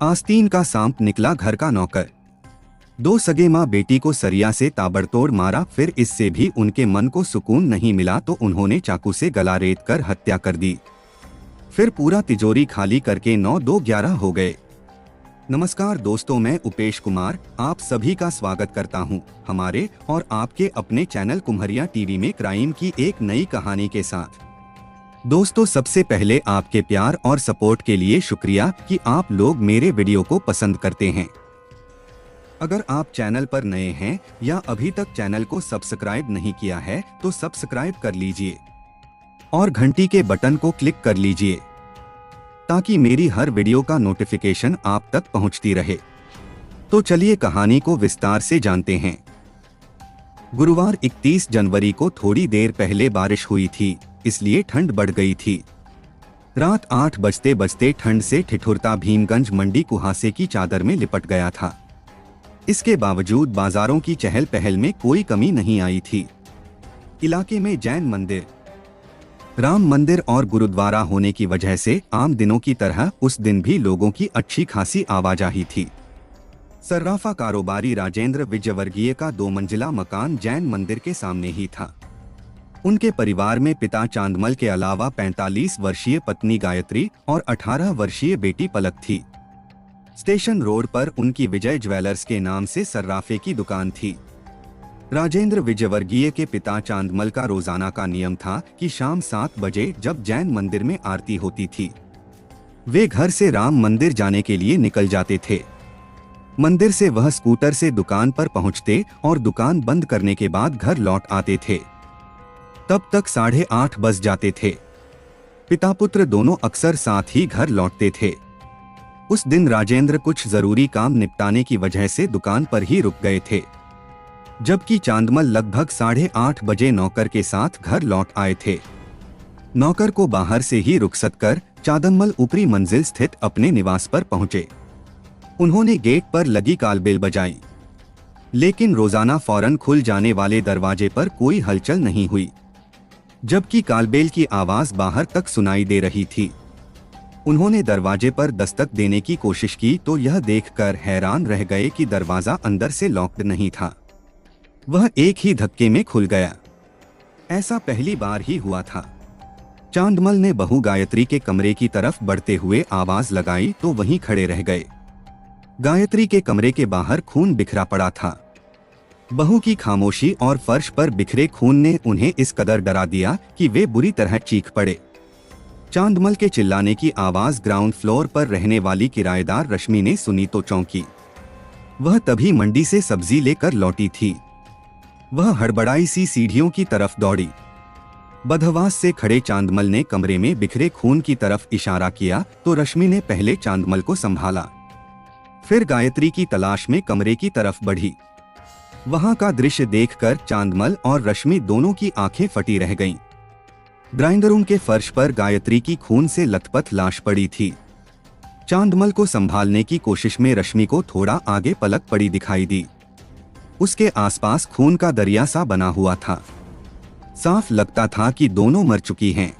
आस्तीन का सांप निकला घर का नौकर। दो सगे माँ बेटी को सरिया से ताबड़तोड़ मारा, फिर इससे भी उनके मन को सुकून नहीं मिला तो उन्होंने चाकू से गला रेत कर हत्या कर दी। फिर पूरा तिजोरी खाली करके 9-2-11 हो गए। नमस्कार दोस्तों, मैं उपेश कुमार आप सभी का स्वागत करता हूं हमारे और आपके अपने चैनल कुम्हरिया टीवी में क्राइम की एक नई कहानी के साथ। दोस्तों, सबसे पहले आपके प्यार और सपोर्ट के लिए शुक्रिया कि आप लोग मेरे वीडियो को पसंद करते हैं। अगर आप चैनल पर नए हैं या अभी तक चैनल को सब्सक्राइब नहीं किया है तो सब्सक्राइब कर लीजिए और घंटी के बटन को क्लिक कर लीजिए ताकि मेरी हर वीडियो का नोटिफिकेशन आप तक पहुंचती रहे। तो चलिए कहानी को विस्तार से जानते हैं। गुरुवार 31 जनवरी को थोड़ी देर पहले बारिश हुई थी, इसलिए ठंड बढ़ गई थी। रात 8 बजते बजते ठंड से ठिठुरता भीमगंज मंडी कुहासे की चादर में लिपट गया था। इसके बावजूद बाजारों की चहल पहल में कोई कमी नहीं आई थी। इलाके में जैन मंदिर, राम मंदिर और गुरुद्वारा होने की वजह से आम दिनों की तरह उस दिन भी लोगों की अच्छी खासी आवाजाही थी। सर्राफा कारोबारी राजेंद्र विजयवर्गीय का 2 मंजिला मकान जैन मंदिर के सामने ही था। उनके परिवार में पिता चांदमल के अलावा 45 वर्षीय पत्नी गायत्री और 18 वर्षीय बेटी पलक थी। स्टेशन रोड पर उनकी विजय ज्वेलर्स के नाम से सर्राफे की दुकान थी। राजेंद्र विजयवर्गीय के पिता चांदमल का रोजाना का नियम था कि शाम 7 बजे जब जैन मंदिर में आरती होती थी, वे घर से राम मंदिर जाने के लिए निकल जाते थे। मंदिर से वह स्कूटर से दुकान पर पहुंचते और दुकान बंद करने के बाद घर लौट आते थे। तब तक 8:30 बज जाते थे। पिता पुत्र दोनों अक्सर साथ ही घर लौटते थे। उस दिन राजेंद्र कुछ जरूरी काम निपटाने की वजह से दुकान पर ही रुक गए थे, जबकि चांदमल लगभग 8:30 बजे नौकर के साथ घर लौट आए थे। नौकर को बाहर से ही रुखसत कर चांदमल ऊपरी मंजिल स्थित अपने निवास पर पहुंचे। उन्होंने गेट पर लगी कालबेल बजाई, लेकिन रोजाना फौरन खुल जाने वाले दरवाजे पर कोई हलचल नहीं हुई, जबकि कालबेल की आवाज बाहर तक सुनाई दे रही थी। उन्होंने दरवाजे पर दस्तक देने की कोशिश की तो यह देखकर हैरान रह गए कि दरवाजा अंदर से लॉक्ड नहीं था, वह एक ही धक्के में खुल गया। ऐसा पहली बार ही हुआ था। चांदमल ने बहू गायत्री के कमरे की तरफ बढ़ते हुए आवाज लगाई तो वहीं खड़े रह गए। गायत्री के कमरे के बाहर खून बिखरा पड़ा था। बहू की खामोशी और फर्श पर बिखरे खून ने उन्हें इस कदर डरा दिया कि वे बुरी तरह चीख पड़े। चांदमल के चिल्लाने की आवाज ग्राउंड फ्लोर पर रहने वाली किराएदार रश्मि ने सुनी तो चौंकी। वह तभी मंडी से सब्जी लेकर लौटी थी। वह हड़बड़ाई सी सीढ़ियों की तरफ दौड़ी। बदहवास से खड़े चांदमल ने कमरे में बिखरे खून की तरफ इशारा किया तो रश्मि ने पहले चांदमल को संभाला, फिर गायत्री की तलाश में कमरे की तरफ बढ़ी। वहां का दृश्य देखकर चांदमल और रश्मि दोनों की आंखें फटी रह गईं। ग्राइंडर रूम के फर्श पर गायत्री की खून से लथपथ लाश पड़ी थी। चांदमल को संभालने की कोशिश में रश्मि को थोड़ा आगे पलक पड़ी दिखाई दी। उसके आसपास खून का दरिया सा बना हुआ था। साफ लगता था कि दोनों मर चुकी हैं।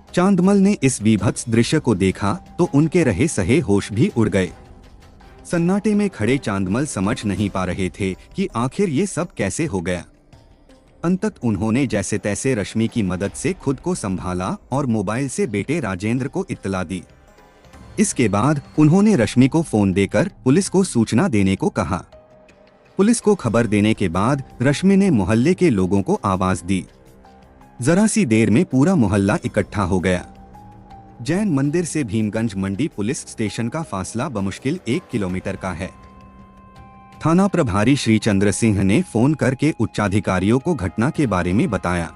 चांदमल ने इस विभत्स दृश्य को देखा तो उनके रहे सहे होश भी उड़ गए। सन्नाटे में खड़े चांदमल समझ नहीं पा रहे थे कि आखिर ये सब कैसे हो गया। अंतत उन्होंने जैसे तैसे रश्मि की मदद से खुद को संभाला और मोबाइल से बेटे राजेंद्र को इत्तला दी। इसके बाद उन्होंने रश्मि को फोन देकर पुलिस को सूचना देने को कहा। पुलिस को खबर देने के बाद रश्मि ने मोहल्ले के लोगों को आवाज दी। जरा सी देर में पूरा मोहल्ला इकट्ठा हो गया। जैन मंदिर से भीमगंज मंडी पुलिस स्टेशन का फासला बमुश्किल 1 किलोमीटर का है। थाना प्रभारी श्री चंद्र सिंह ने फोन करके उच्चाधिकारियों को घटना के बारे में बताया।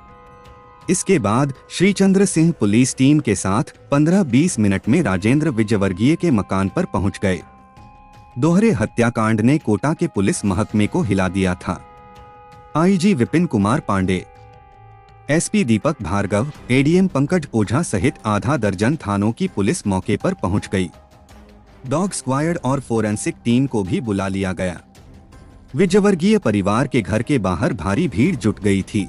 इसके बाद श्री चंद्र सिंह पुलिस टीम के साथ 15-20 मिनट में राजेंद्र विजयवर्गीय के मकान पर पहुंच गए। दोहरे हत्याकांड ने कोटा के पुलिस महकमे को हिला दिया था। आईजी विपिन कुमार पांडे, एसपी दीपक भार्गव, एडीएम पंकज ओझा सहित आधा दर्जन थानों की पुलिस मौके पर पहुंच गई। डॉग स्क्वाड और फोरेंसिक टीम को भी बुला लिया गया। विजयवर्गीय परिवार के घर के बाहर भारी भीड़ जुट गई थी।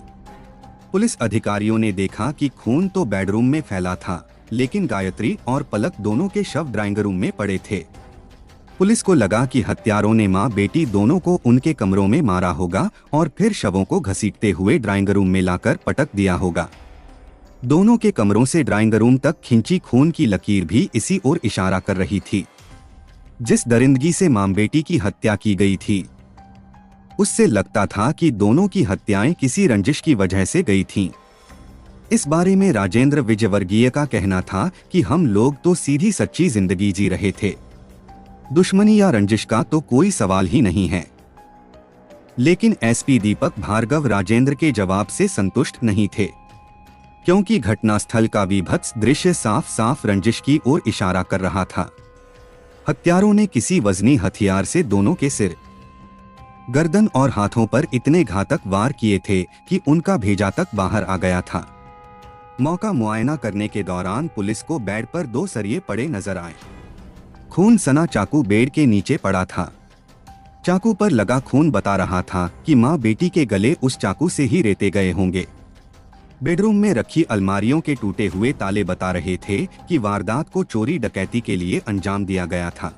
पुलिस अधिकारियों ने देखा कि खून तो बेडरूम में फैला था, लेकिन गायत्री और पलक दोनों के शव ड्राइंग रूम में पड़े थे। पुलिस को लगा कि हत्यारों ने मां बेटी दोनों को उनके कमरों में मारा होगा और फिर शवों को घसीटते हुए ड्राइंग रूम में लाकर पटक दिया होगा। दोनों के कमरों से ड्राइंग रूम तक खिंची खून की लकीर भी इसी ओर इशारा कर रही थी। जिस दरिंदगी से मां बेटी की हत्या की गई थी, उससे लगता था कि दोनों की हत्याएं किसी रंजिश की वजह से गई थीं। इस बारे में राजेंद्र विजयवर्गीय का कहना था कि हम लोग तो सीधी सच्ची जिंदगी जी रहे थे, दुश्मनी या रंजिश का तो कोई सवाल ही नहीं है। लेकिन एसपी दीपक भार्गव राजेंद्र के जवाब से संतुष्ट नहीं थे, क्योंकि घटनास्थल का विभत्स दृश्य साफ साफ रंजिश की ओर इशारा कर रहा था। हत्यारों ने किसी वजनी हथियार से दोनों के सिर, गर्दन और हाथों पर इतने घातक वार किए थे कि उनका भेजा तक बाहर आ गया था। मौका मुआयना करने के दौरान पुलिस को बेड पर 2 सरिये पड़े नजर आए। खून सना चाकू बेड के नीचे पड़ा था। चाकू पर लगा खून बता रहा था कि मां बेटी के गले उस चाकू से ही रेते गए होंगे। बेडरूम में रखी अलमारियों के टूटे हुए ताले बता रहे थे कि वारदात को चोरी डकैती के लिए अंजाम दिया गया था।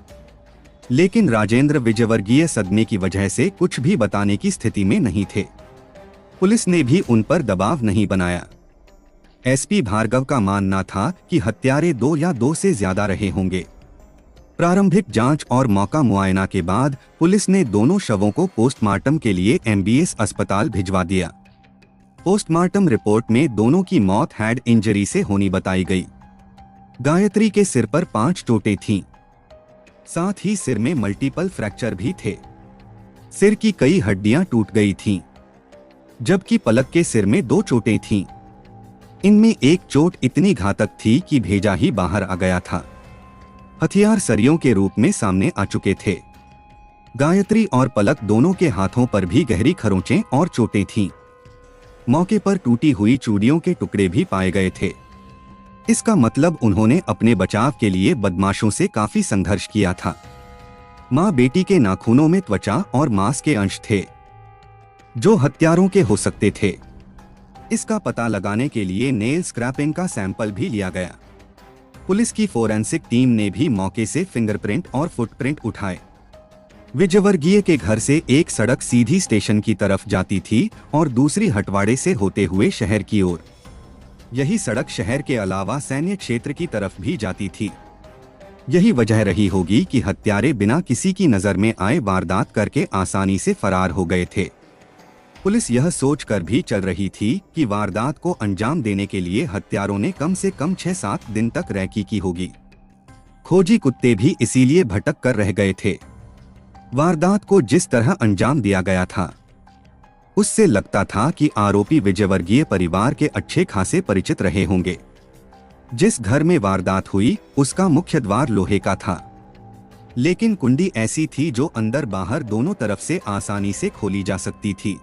लेकिन राजेंद्र विजयवर्गीय सदमे की वजह से कुछ भी बताने की स्थिति में नहीं थे। पुलिस ने भी उन पर दबाव नहीं बनाया। एसपी भार्गव का मानना था कि हत्यारे 2 या 2 से ज्यादा रहे होंगे। प्रारंभिक जांच और मौका मुआयना के बाद पुलिस ने दोनों शवों को पोस्टमार्टम के लिए एमबीएस अस्पताल भिजवा दिया। पोस्टमार्टम रिपोर्ट में दोनों की मौत हेड इंजरी से होनी बताई गई। गायत्री के सिर पर 5 चोटें थीं। साथ ही सिर में मल्टीपल फ्रैक्चर भी थे। सिर की कई हड्डियां टूट गई थीं, जबकि पलक के सिर में 2 चोटें थीं। इनमें एक चोट इतनी घातक थी कि भेजा ही बाहर आ गया था। हथियार सरियों के रूप में सामने आ चुके थे। गायत्री और पलक दोनों के हाथों पर भी गहरी खरोंचें और चोटें थीं। मौके पर टूटी हुई चूड़ियों के टुकड़े भी पाए गए थे। इसका मतलब उन्होंने अपने बचाव के लिए बदमाशों से काफी संघर्ष किया था। मां बेटी के नाखूनों में त्वचा और मांस के अंश थे, जो हत्यारों के हो सकते थे। इसका पता लगाने के लिए नेल स्क्रैपिंग का सैंपल भी लिया गया। पुलिस की फोरेंसिक टीम ने भी मौके से फिंगरप्रिंट और फुटप्रिंट उठाए। विजयवर्गीय के घर से एक सड़क सीधी स्टेशन की तरफ जाती थी और दूसरी हटवाड़े से होते हुए शहर की ओर। यही सड़क शहर के अलावा सैन्य क्षेत्र की तरफ भी जाती थी। यही वजह रही होगी कि हत्यारे बिना किसी की नजर में आए वारदात करके आसानी से फरार हो गए थे। पुलिस यह सोचकर भी चल रही थी कि वारदात को अंजाम देने के लिए हत्यारों ने कम से कम 6-7 दिन तक रैकी की होगी। खोजी कुत्ते भी इसीलिए भटक कर रह गए थे। वारदात को जिस तरह अंजाम दिया गया था, उससे लगता था कि आरोपी विजयवर्गीय परिवार के अच्छे खासे परिचित रहे होंगे। जिस घर में वारदात हुई उसका मुख्य द्वार लोहे का था, लेकिन कुंडी ऐसी थी जो अंदर बाहर दोनों तरफ से आसानी से खोली जा सकती थी।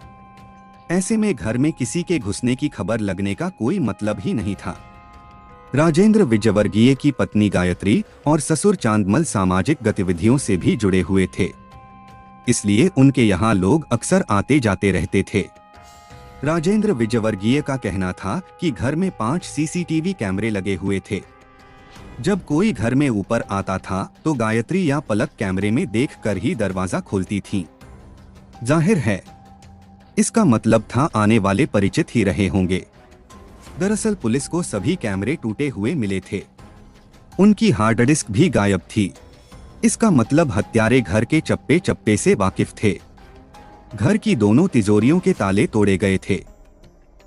ऐसे में घर में किसी के घुसने की खबर लगने का कोई मतलब ही नहीं था। राजेंद्र विजयवर्गीय की पत्नी गायत्री और ससुर चांदमल सामाजिक गतिविधियों से भी जुड़े हुए थे, इसलिए उनके यहाँ लोग अक्सर आते जाते रहते थे। राजेंद्र विजयवर्गीय का कहना था कि घर में 5 सीसीटीवी कैमरे लगे हुए थे। जब कोई घर में ऊपर आता था तो गायत्री या पलक कैमरे में देखकर ही दरवाजा खोलती थीं। जाहिर है, इसका मतलब था आने वाले परिचित ही रहे होंगे। दरअसल पुलिस को सभी कैमरे टूटे हुए मिले थे। उनकी हार्ड डिस्क भी गायब थी। इसका मतलब हत्यारे घर के चप्पे चप्पे से वाकिफ थे। घर की दोनों तिजोरियों के ताले तोड़े गए थे।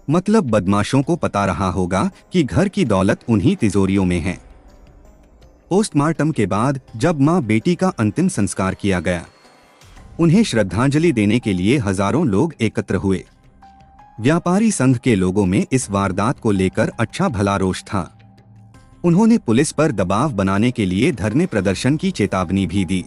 मतलब बदमाशों को पता रहा होगा कि घर की दौलत उन्हीं तिजोरियों में है। पोस्टमार्टम के बाद जब मां बेटी का अंतिम संस्कार किया गया, उन्हें श्रद्धांजलि देने के लिए हजारों लोग एकत्र हुए। व्यापारी संघ के लोगों में इस वारदात को लेकर अच्छा भला रोष था। उन्होंने पुलिस पर दबाव बनाने के लिए धरने प्रदर्शन की चेतावनी भी दी।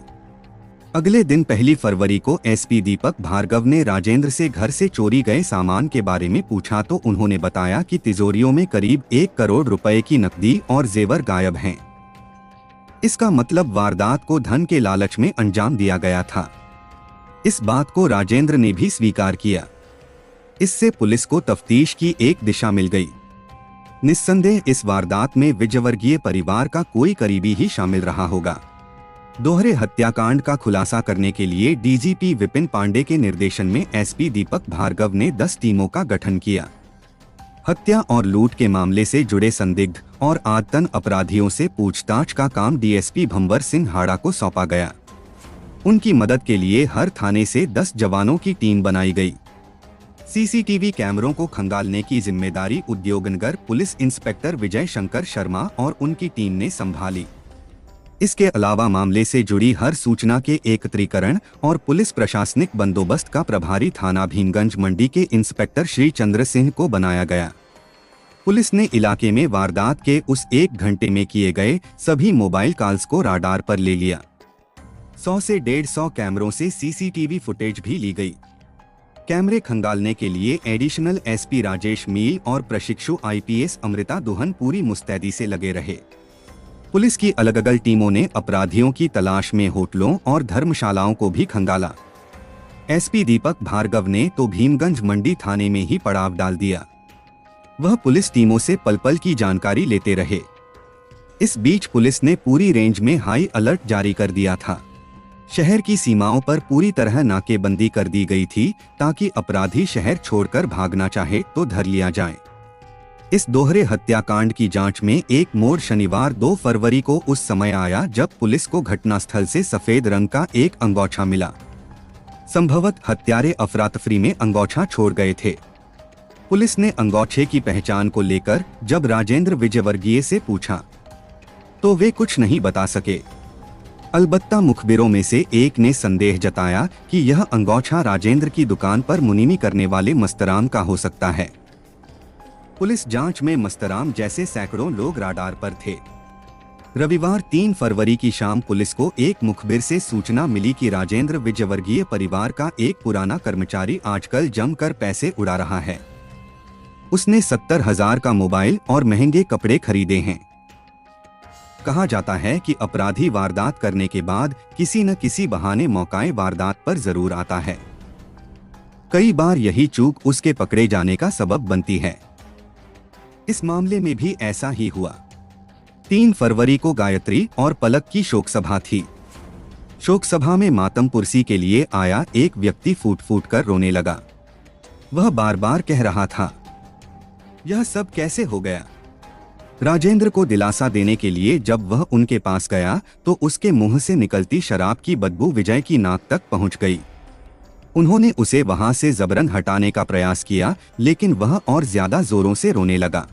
अगले दिन 1 फरवरी को एसपी दीपक भार्गव ने राजेंद्र से घर से चोरी गए सामान के बारे में पूछा तो उन्होंने बताया कि तिजोरियों में करीब 1 करोड़ रुपए की नकदी और जेवर गायब हैं। इसका मतलब वारदात को धन के लालच में अंजाम दिया गया था। इस बात को राजेंद्र ने भी स्वीकार किया। इससे पुलिस को तफ्तीश की एक दिशा मिल गई। निस्संदेह इस वारदात में विजयवर्गीय परिवार का कोई करीबी ही शामिल रहा होगा। दोहरे हत्याकांड का खुलासा करने के लिए डीजीपी विपिन पांडे के निर्देशन में एसपी दीपक भार्गव ने 10 टीमों का गठन किया। हत्या और लूट के मामले से जुड़े संदिग्ध और आदतन अपराधियों से पूछताछ का काम डीएसपी भंवर सिंह हाड़ा को सौंपा गया। उनकी मदद के लिए हर थाने से 10 जवानों की टीम बनाई गई। सीसीटीवी कैमरों को खंगालने की जिम्मेदारी उद्योगनगर पुलिस इंस्पेक्टर विजय शंकर शर्मा और उनकी टीम ने संभाली। इसके अलावा मामले से जुड़ी हर सूचना के एकत्रीकरण और पुलिस प्रशासनिक बंदोबस्त का प्रभारी थाना भीमगंज मंडी के इंस्पेक्टर श्री चंद्र सिंह को बनाया गया। पुलिस ने इलाके में वारदात के उस 1 घंटे में किए गए सभी मोबाइल कॉल्स को राडार पर ले लिया। 100 से 150 कैमरों से सीसीटीवी फुटेज भी ली गई। कैमरे खंगालने के लिए एडिशनल एसपी राजेश मील और प्रशिक्षु आईपीएस अमृता दुहन पूरी मुस्तैदी से लगे रहे। पुलिस की अलग अलग टीमों ने अपराधियों की तलाश में होटलों और धर्मशालाओं को भी खंगाला। एसपी दीपक भार्गव ने तो भीमगंज मंडी थाने में ही पड़ाव डाल दिया। वह पुलिस टीमों से पल पल की जानकारी लेते रहे। इस बीच पुलिस ने पूरी रेंज में हाई अलर्ट जारी कर दिया था। शहर की सीमाओं पर पूरी तरह नाकेबंदी कर दी गई थी ताकि अपराधी शहर छोड़कर भागना चाहे तो धर लिया जाए। इस दोहरे हत्याकांड की जांच में एक मोड़ शनिवार 2 फरवरी को उस समय आया जब पुलिस को घटनास्थल से सफेद रंग का एक अंगोछा मिला। संभवतः हत्यारे अफरा-तफरी में अंगोछा छोड़ गए थे। पुलिस ने अंगोछे की पहचान को लेकर जब राजेंद्र विजयवर्गीय से पूछा तो वे कुछ नहीं बता सके। अलबत्ता मुखबिरों में से एक ने संदेह जताया कि यह अंगोछा राजेंद्र की दुकान पर मुनीमी करने वाले मस्तराम का हो सकता है। पुलिस जांच में मस्तराम जैसे सैकड़ों लोग राडार पर थे। रविवार 3 फरवरी की शाम पुलिस को एक मुखबिर से सूचना मिली कि राजेंद्र विजयवर्गीय परिवार का एक पुराना कर्मचारी आजकल जमकर पैसे उड़ा रहा है। उसने 70,000 का मोबाइल और महंगे कपड़े खरीदे हैं। कहा जाता है कि अपराधी वारदात करने के बाद किसी न किसी बहाने मौकाए वारदात पर जरूर आता है। कई बार यही चूक उसके पकड़े जाने का सबब बनती है। इस मामले में भी ऐसा ही हुआ। 3 फरवरी को गायत्री और पलक की शोक सभा थी। शोक सभा में मातम पुरसी के लिए आया एक व्यक्ति फूट फूट कर रोने लगा। वह बार बार कह रहा था, यह सब कैसे हो गया। राजेंद्र को दिलासा देने के लिए जब वह उनके पास गया तो उसके मुंह से निकलती शराब की बदबू विजय की नाक तक पहुंच गई। उन्होंने उसे वहां से जबरन हटाने का प्रयास किया लेकिन वह और ज्यादा जोरों से रोने लगा।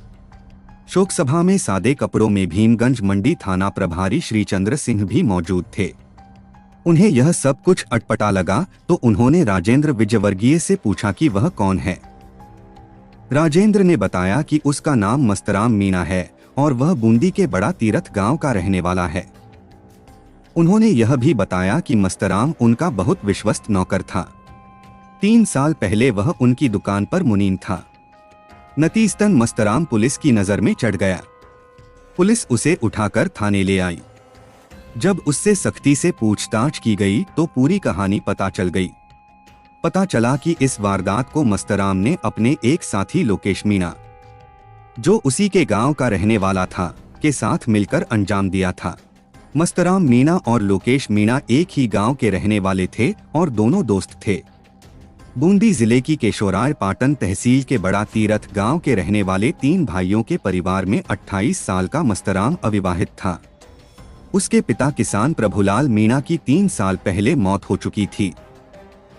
शोक सभा में सादे कपड़ों में भीमगंज मंडी थाना प्रभारी श्री चंद्र सिंह भी मौजूद थे। उन्हें यह सब कुछ अटपटा लगा तो उन्होंने राजेंद्र विजयवर्गीय से पूछा कि वह कौन है। राजेंद्र ने बताया कि उसका नाम मस्तराम मीणा है और वह बूंदी के बड़ा तीरथ गांव का रहने वाला है। उन्होंने यह भी बताया कि मस्तराम उनका बहुत विश्वस्त नौकर था। 3 साल पहले वह उनकी दुकान पर मुनीम था। नतीजतन मस्तराम पुलिस की नजर में चढ़ गया। पुलिस उसे उठाकर थाने ले आई। जब उससे सख्ती से पूछताछ की गई तो पूरी कहानी पता चल गई। पता चला कि इस वारदात को मस्तराम ने अपने एक साथी लोकेश मीणा, जो उसी के गांव का रहने वाला था, के साथ मिलकर अंजाम दिया था। मस्तराम मीणा और लोकेश मीणा एक ही गांव के रहने वाले थे और दोनों दोस्त थे। बूंदी जिले की केशोराय पाटन तहसील के बड़ा तीरथ गांव के रहने वाले 3 भाइयों के परिवार में 28 साल का मस्तराम अविवाहित था। उसके पिता किसान प्रभुलाल मीणा की 3 साल पहले मौत हो चुकी थी।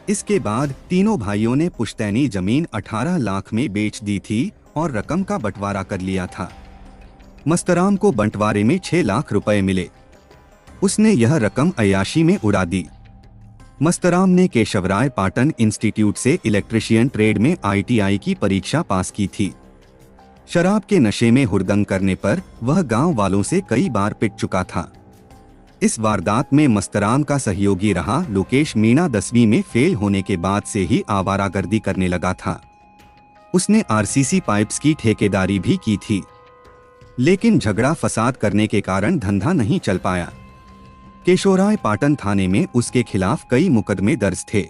इसके बाद तीनों भाइयों ने पुश्तैनी जमीन 18 लाख में बेच दी थी और रकम का बंटवारा कर लिया था। मस्तराम को बंटवारे में 6 लाख रुपए मिले। उसने यह रकम अय्याशी में उड़ा दी। मस्तराम ने केशवराय पाटन इंस्टीट्यूट से इलेक्ट्रिशियन ट्रेड में ITI की परीक्षा पास की थी। शराब के नशे में हुड़दंग करने पर वह गांव वालों से कई बार पिट चुका था। इस वारदात में मस्तराम का सहयोगी रहा लोकेश मीणा 10वीं में फेल होने के बाद से ही आवारागर्दी करने लगा था। उसने RCC पाइप्स की ठेकेदारी भी की थी, लेकिन झगड़ा फसाद करने के कारण धंधा नहीं चल पाया। केशोराय पाटन थाने में उसके खिलाफ कई मुकदमे दर्ज थे।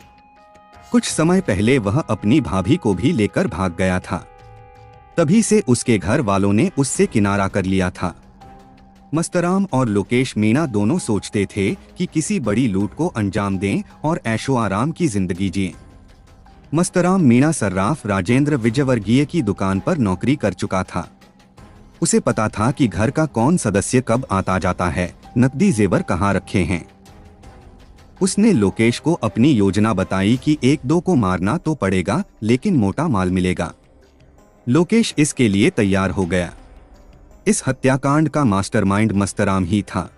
कुछ समय पहले वह अपनी भाभी को भी लेकर भाग गया था। तभी से उसके घर वालों ने उससे किनारा कर लिया था। मस्तराम और लोकेश मीणा दोनों सोचते थे कि किसी बड़ी लूट को अंजाम दें और ऐशो आराम की जिंदगी जिएं। मस्तराम मीणा सर्राफ राजेंद्र विजयवर्गीय की दुकान पर नौकरी कर चुका था। उसे पता था कि घर का कौन सदस्य कब आता जाता है, नकदी जेवर कहाँ रखे हैं। उसने लोकेश को अपनी योजना बताई कि एक दो को मारना तो पड़ेगा, लेकिन मोटा माल मिलेगा। लोकेश इसके लिए तैयार हो गया। इस हत्याकांड का मास्टरमाइंड मस्तराम ही था।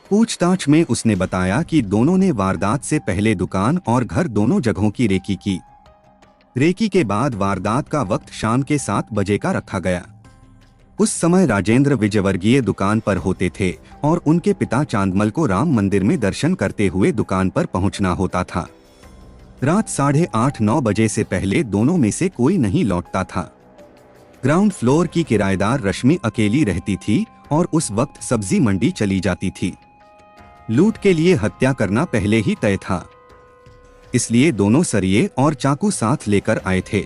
पूछताछ में उसने बताया कि दोनों ने वारदात से पहले दुकान और घर दोनों जगहों की रेकी की। रेकी के बाद वारदात का वक्त शाम के 7 बजे का रखा गया। उस समय राजेंद्र विजयवर्गीय दुकान पर होते थे और उनके पिता चांदमल को राम मंदिर में दर्शन करते हुए दुकान पर पहुंचना होता था। रात 8:30-9 बजे से पहले दोनों में से कोई नहीं लौटता था। ग्राउंड फ्लोर की किराएदार रश्मि अकेली रहती थी और उस वक्त सब्जी मंडी चली जाती थी। लूट के लिए हत्या करना पहले ही तय था, इसलिए दोनों सरिये और चाकू साथ लेकर आए थे।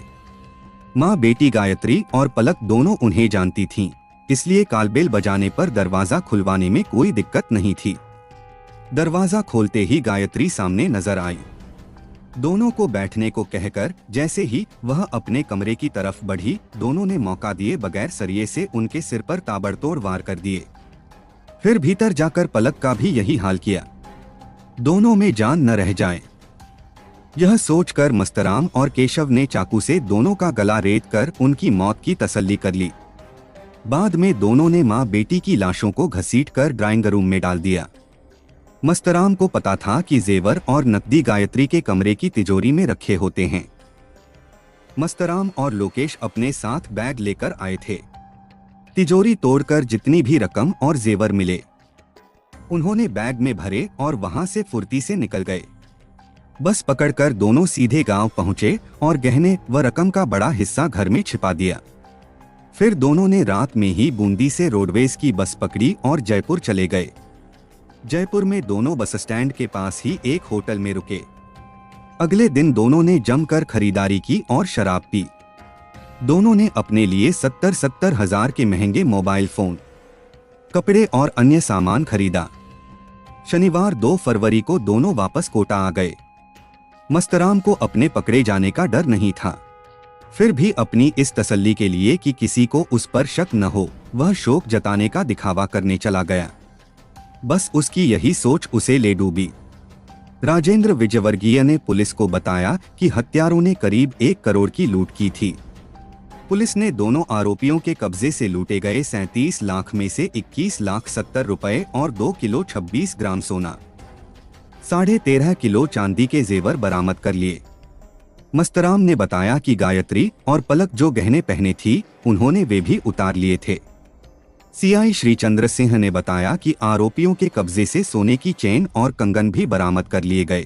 माँ बेटी गायत्री और पलक दोनों उन्हें जानती थीं, इसलिए कालबेल बजाने पर दरवाजा खुलवाने में कोई दिक्कत नहीं थी। दरवाजा खोलते ही गायत्री सामने नजर आई। दोनों को बैठने को कहकर जैसे ही वह अपने कमरे की तरफ बढ़ी, दोनों ने मौका दिए बगैर सरिये से उनके सिर पर ताबड़तोड़ वार कर दिए। फिर भीतर जाकर पलक का भी यही हाल किया, दोनों में जान न रह जाए। यह सोचकर मस्तराम और केशव ने चाकू से दोनों का गला रेत कर उनकी मौत की तसल्ली कर ली। बाद में दोनों ने मां बेटी की लाशों को घसीटकर ड्राइंग रूम में डाल दिया। मस्तराम को पता था कि जेवर और नकदी गायत्री के कमरे की तिजोरी में रखे होते हैं। मस्तराम और लोकेश अपने साथ बैग लेकर आए थे। तिजोरी तोड़कर जितनी भी रकम और जेवर मिले, उन्होंने बैग में भरे और वहां से फुर्ती से निकल गए। बस पकड़कर दोनों सीधे गांव पहुंचे और गहने व रकम का बड़ा हिस्सा घर में छिपा दिया। फिर दोनों ने रात में ही बूंदी से रोडवेज की बस पकड़ी और जयपुर चले गए। जयपुर में दोनों बस स्टैंड के पास ही एक होटल में रुके। अगले दिन दोनों ने जमकर खरीदारी की और शराब पी। दोनों ने अपने लिए 70-70 हजार के महंगे मोबाइल फोन, कपड़े और अन्य सामान खरीदा। शनिवार 2 फरवरी को दोनों वापस कोटा आ गए। मस्तराम को अपने पकड़े जाने का डर नहीं था, फिर भी अपनी इस तसल्ली के लिए कि किसी को उस पर शक न हो, वह शोक जताने का दिखावा करने चला गया। बस उसकी यही सोच उसे ले डूबी। राजेंद्र विजयवर्गीय ने पुलिस को बताया कि हत्यारों ने करीब 1 करोड़ की लूट की थी। पुलिस ने दोनों आरोपियों के कब्जे से लूटे गए 37 लाख में से 21 लाख 70 रुपए और 2 किलो 26 ग्राम सोना, 13.5 किलो चांदी के जेवर बरामद कर लिए। मस्तराम ने बताया कि गायत्री और पलक जो गहने पहने थी, उन्होंने वे भी उतार लिए थे। सीआई श्रीचंद्र सिंह ने बताया कि आरोपियों के कब्जे से सोने की चेन और कंगन भी बरामद कर लिए गए।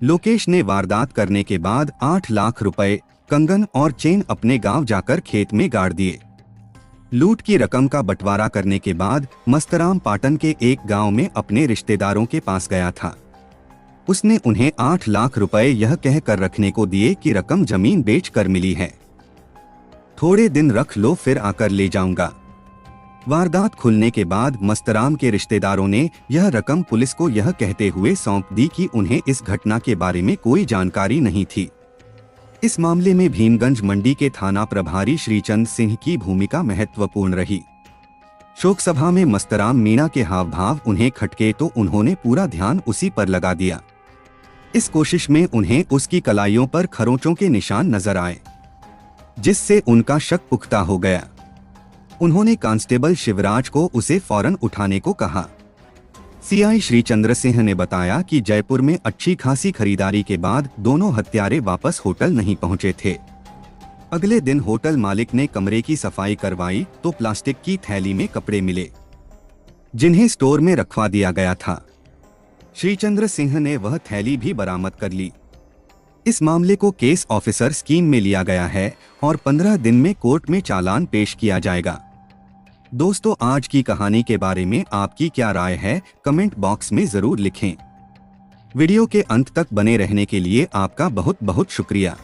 लोकेश ने वारदात करने के बाद 8 लाख रुपए, कंगन और चेन अपने गांव जाकर खेत में गाड़ दिए। लूट की रकम का बंटवारा करने के बाद मस्तराम पाटन के एक गांव में अपने रिश्तेदारों के पास गया था। उसने उन्हें 8 लाख रुपए यह कहकर रखने को दिए कि रकम जमीन बेचकर मिली है, थोड़े दिन रख लो फिर आकर ले जाऊंगा। वारदात खुलने के बाद मस्तराम के रिश्तेदारों ने यह रकम पुलिस को यह कहते हुए सौंप दी कि उन्हें इस घटना के बारे में कोई जानकारी नहीं थी। इस मामले में भीमगंज मंडी के थाना प्रभारी श्रीचंद सिंह की भूमिका महत्वपूर्ण रही। शोक सभा में मस्तराम मीणा के हाव भाव उन्हें खटके तो उन्होंने पूरा ध्यान उसी पर लगा दिया। इस कोशिश में उन्हें उसकी कलाइयों पर खरोंचों के निशान नजर आए, जिससे उनका शक पुख्ता हो गया। उन्होंने कांस्टेबल शिवराज को उसे फौरन उठाने को कहा। सीआई श्रीचंद्र सिंह ने बताया कि जयपुर में अच्छी खासी खरीदारी के बाद दोनों हत्यारे वापस होटल नहीं पहुंचे थे। अगले दिन होटल मालिक ने कमरे की सफाई करवाई तो प्लास्टिक की थैली में कपड़े मिले, जिन्हें स्टोर में रखवा दिया गया था। श्रीचंद्र सिंह ने वह थैली भी बरामद कर ली। इस मामले को केस ऑफिसर स्कीम में लिया गया है और 15 दिन में कोर्ट में चालान पेश किया जाएगा। दोस्तों, आज की कहानी के बारे में आपकी क्या राय है, कमेंट बॉक्स में जरूर लिखें। वीडियो के अंत तक बने रहने के लिए आपका बहुत बहुत शुक्रिया।